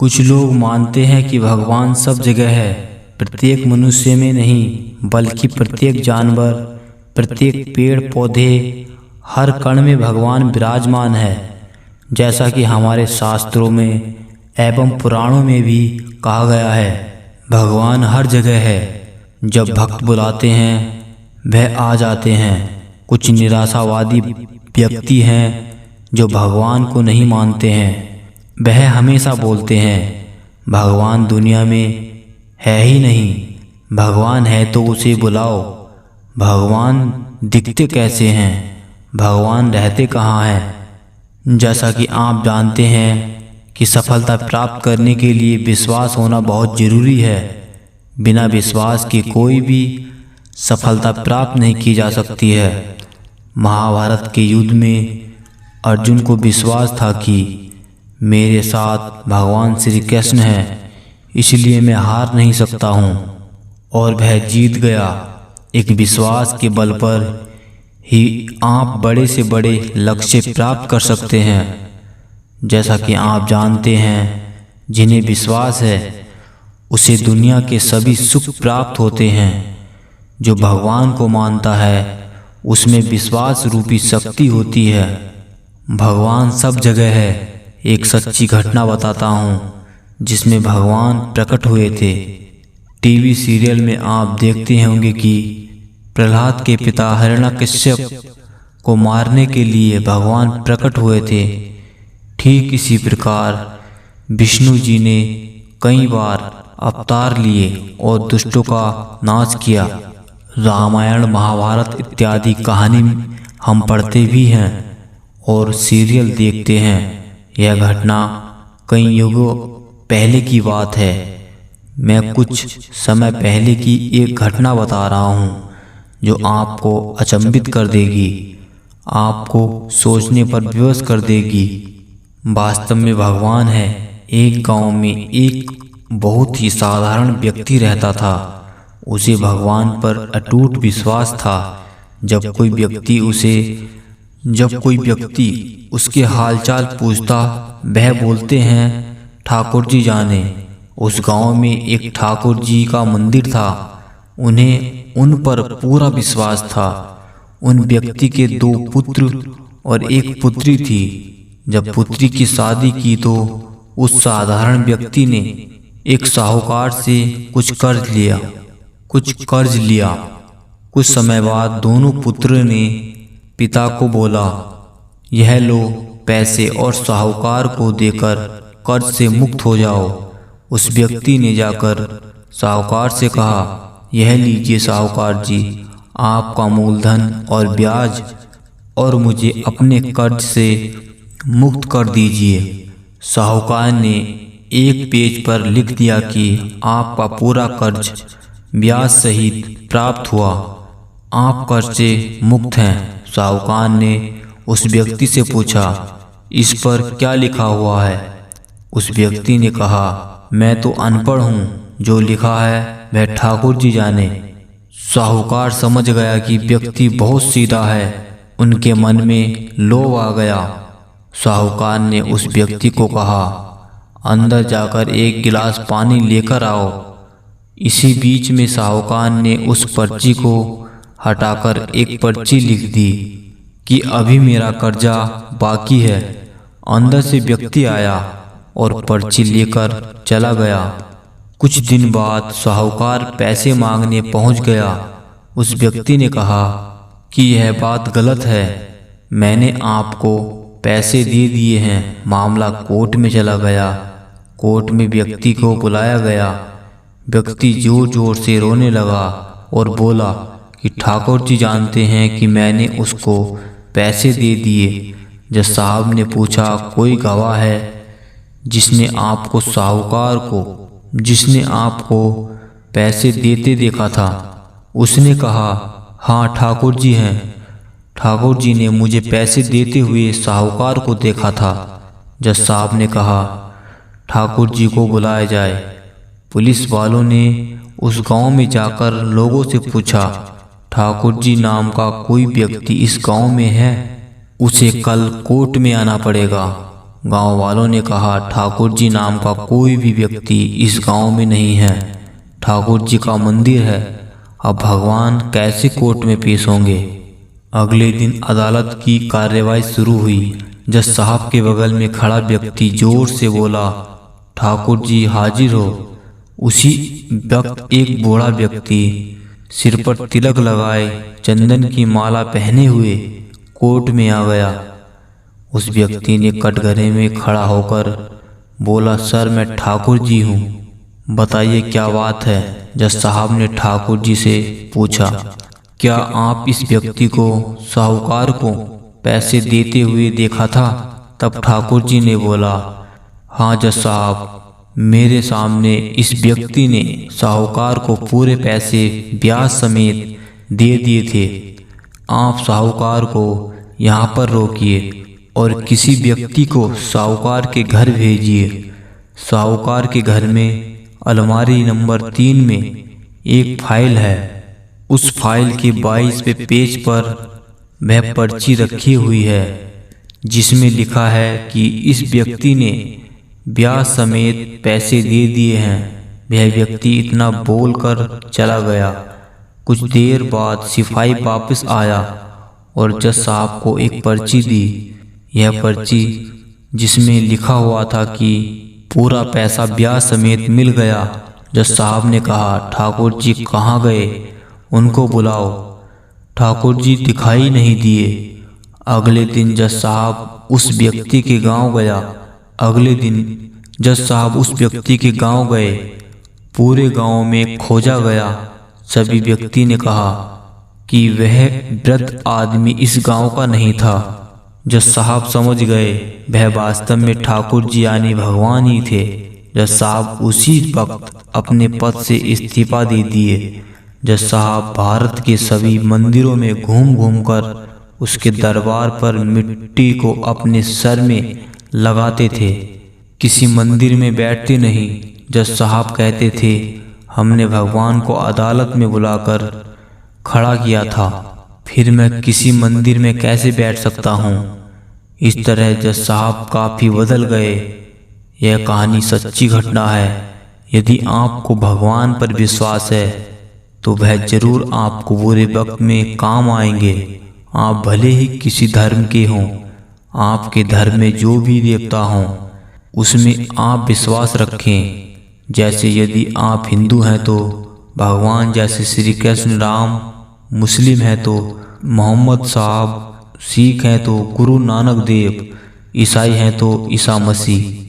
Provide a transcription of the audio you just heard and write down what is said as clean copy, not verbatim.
कुछ लोग मानते हैं कि भगवान सब जगह है, प्रत्येक मनुष्य में नहीं बल्कि प्रत्येक जानवर, प्रत्येक पेड़ पौधे, हर कण में भगवान विराजमान है। जैसा कि हमारे शास्त्रों में एवं पुराणों में भी कहा गया है, भगवान हर जगह है। जब भक्त बुलाते हैं वह आ जाते हैं। कुछ निराशावादी व्यक्ति हैं जो भगवान को नहीं मानते हैं। वह हमेशा बोलते हैं भगवान दुनिया में है ही नहीं, भगवान है तो उसे बुलाओ। भगवान दिखते कैसे हैं, भगवान रहते कहाँ हैं। जैसा कि आप जानते हैं कि सफलता प्राप्त करने के लिए विश्वास होना बहुत ज़रूरी है। बिना विश्वास के कोई भी सफलता प्राप्त नहीं की जा सकती है। महाभारत के युद्ध में अर्जुन को विश्वास था कि मेरे साथ भगवान श्री कृष्ण हैं, इसलिए मैं हार नहीं सकता हूँ, और वह जीत गया। एक विश्वास के बल पर ही आप बड़े से बड़े लक्ष्य प्राप्त कर सकते हैं। जैसा कि आप जानते हैं, जिन्हें विश्वास है उसे दुनिया के सभी सुख प्राप्त होते हैं। जो भगवान को मानता है उसमें विश्वास रूपी शक्ति होती है। भगवान सब जगह है। एक सच्ची घटना बताता हूँ जिसमें भगवान प्रकट हुए थे। टीवी सीरियल में आप देखते होंगे कि प्रहलाद के पिता हिरण्यकश्यप को मारने के लिए भगवान प्रकट हुए थे। ठीक इसी प्रकार विष्णु जी ने कई बार अवतार लिए और दुष्टों का नाश किया। रामायण, महाभारत इत्यादि कहानी हम पढ़ते भी हैं और सीरियल देखते हैं। यह घटना कई युगों पहले की बात है। मैं कुछ समय पहले की एक घटना बता रहा हूँ जो आपको अचंभित कर देगी, आपको सोचने पर विवश कर देगी। वास्तव में भगवान है। एक गांव में एक बहुत ही साधारण व्यक्ति रहता था। उसे भगवान पर अटूट विश्वास था। जब कोई व्यक्ति उसके हालचाल पूछता, वह बोलते हैं ठाकुर जी जाने। उस गांव में एक ठाकुर जी का मंदिर था। उन्हें उन पर पूरा विश्वास था। उन व्यक्ति के 2 पुत्र और एक पुत्री थी। जब पुत्री की शादी की तो उस साधारण व्यक्ति ने एक साहूकार से कुछ कर्ज लिया। कुछ समय बाद दोनों पुत्र ने पिता को बोला, यह लो पैसे और साहूकार को देकर कर्ज से मुक्त हो जाओ। उस व्यक्ति ने जाकर साहूकार से कहा, यह लीजिए साहूकार जी, आपका मूलधन और ब्याज, और मुझे अपने कर्ज से मुक्त कर दीजिए। साहूकार ने एक पेज पर लिख दिया कि आपका पूरा कर्ज ब्याज सहित प्राप्त हुआ, आप कर्ज से मुक्त हैं। साहूकार ने उस व्यक्ति से पूछा, इस पर क्या लिखा हुआ है? उस व्यक्ति ने कहा, मैं तो अनपढ़ हूँ, जो लिखा है वह ठाकुर जी जाने। साहूकार समझ गया कि व्यक्ति बहुत सीधा है। उनके मन में लोभ आ गया। साहूकार ने उस व्यक्ति को कहा, अंदर जाकर एक गिलास पानी लेकर आओ। इसी बीच में साहूकार ने उस पर्ची को हटाकर एक पर्ची लिख दी कि अभी मेरा कर्जा बाकी है। अंदर से व्यक्ति आया और पर्ची लेकर चला गया। कुछ दिन बाद साहूकार पैसे मांगने पहुंच गया। उस व्यक्ति ने कहा कि यह बात गलत है, मैंने आपको पैसे दे दिए हैं। मामला कोर्ट में चला गया। कोर्ट में व्यक्ति को बुलाया गया। व्यक्ति जोर जोर से रोने लगा और बोला कि ठाकुर जी जानते हैं कि मैंने उसको पैसे दे दिए। जज साहब ने पूछा, कोई गवाह है जिसने आपको पैसे देते देखा था? उसने कहा, हाँ ठाकुर जी हैं। ठाकुर जी ने मुझे पैसे देते हुए साहूकार को देखा था। जज साहब ने कहा, ठाकुर जी को बुलाया जाए। पुलिस वालों ने उस गांव में जाकर लोगों से पूछा, ठाकुर जी नाम का कोई व्यक्ति इस गांव में है? उसे कल कोर्ट में आना पड़ेगा। गांव वालों ने कहा, ठाकुर जी नाम का कोई भी व्यक्ति इस गांव में नहीं है। ठाकुर जी का मंदिर है, अब भगवान कैसे कोर्ट में पेश होंगे। अगले दिन अदालत की कार्यवाही शुरू हुई। जज साहब के बगल में खड़ा व्यक्ति जोर से बोला, ठाकुर जी हाजिर हो। उसी वक्त एक बूढ़ा व्यक्ति सिर पर तिलक लगाए, चंदन की माला पहने हुए कोर्ट में आ गया। उस व्यक्ति ने कटघरे में खड़ा होकर बोला, सर मैं ठाकुर जी हूँ, बताइए क्या बात है। जज साहब ने ठाकुर जी से पूछा, क्या आप इस व्यक्ति को, साहूकार को पैसे देते हुए देखा था? तब ठाकुर जी ने बोला, हाँ जज साहब, मेरे सामने इस व्यक्ति ने साहूकार को पूरे पैसे ब्याज समेत दे दिए थे। आप साहूकार को यहाँ पर रोकिए और किसी व्यक्ति को साहूकार के घर भेजिए। साहूकार के घर में अलमारी नंबर 3 में एक फाइल है। उस फाइल के 22वें पेज पर वह पर्ची रखी हुई है जिसमें लिखा है कि इस व्यक्ति ने ब्याज समेत पैसे दे दिए हैं। वह व्यक्ति इतना बोलकर चला गया। कुछ देर बाद सिपाही वापस आया और जज साहब को एक पर्ची दी। यह पर्ची जिसमें लिखा हुआ था कि पूरा पैसा ब्याज समेत मिल गया। जज साहब ने कहा, ठाकुर जी कहाँ गए, उनको बुलाओ। ठाकुर जी दिखाई नहीं दिए। अगले दिन जज साहब उस व्यक्ति के गांव गया। अगले दिन जज साहब उस व्यक्ति के गांव गए। पूरे गांव में खोजा गया। सभी व्यक्ति ने कहा कि वह वृद्ध आदमी इस गांव का नहीं था। जज साहब समझ गए वह वास्तव में ठाकुर जी यानी भगवान ही थे। जज साहब उसी वक्त अपने पद से इस्तीफा दे दिए। जज साहब भारत के सभी मंदिरों में घूम घूम कर उसके दरबार पर मिट्टी को अपने सर में लगाते थे। किसी मंदिर में बैठते नहीं। जज साहब कहते थे, हमने भगवान को अदालत में बुलाकर खड़ा किया था, फिर मैं किसी मंदिर में कैसे बैठ सकता हूँ। इस तरह जज साहब काफ़ी बदल गए। यह कहानी सच्ची घटना है। यदि आपको भगवान पर विश्वास है तो वह जरूर आपको बुरे वक्त में काम आएंगे। आप भले ही किसी धर्म के हों, आपके धर्म में जो भी देवता हों उसमें आप विश्वास रखें। जैसे यदि आप हिंदू हैं तो भगवान जैसे श्री कृष्ण राम, मुस्लिम हैं तो मोहम्मद साहब, सिख हैं तो गुरु नानक देव, ईसाई हैं तो ईसा मसीह।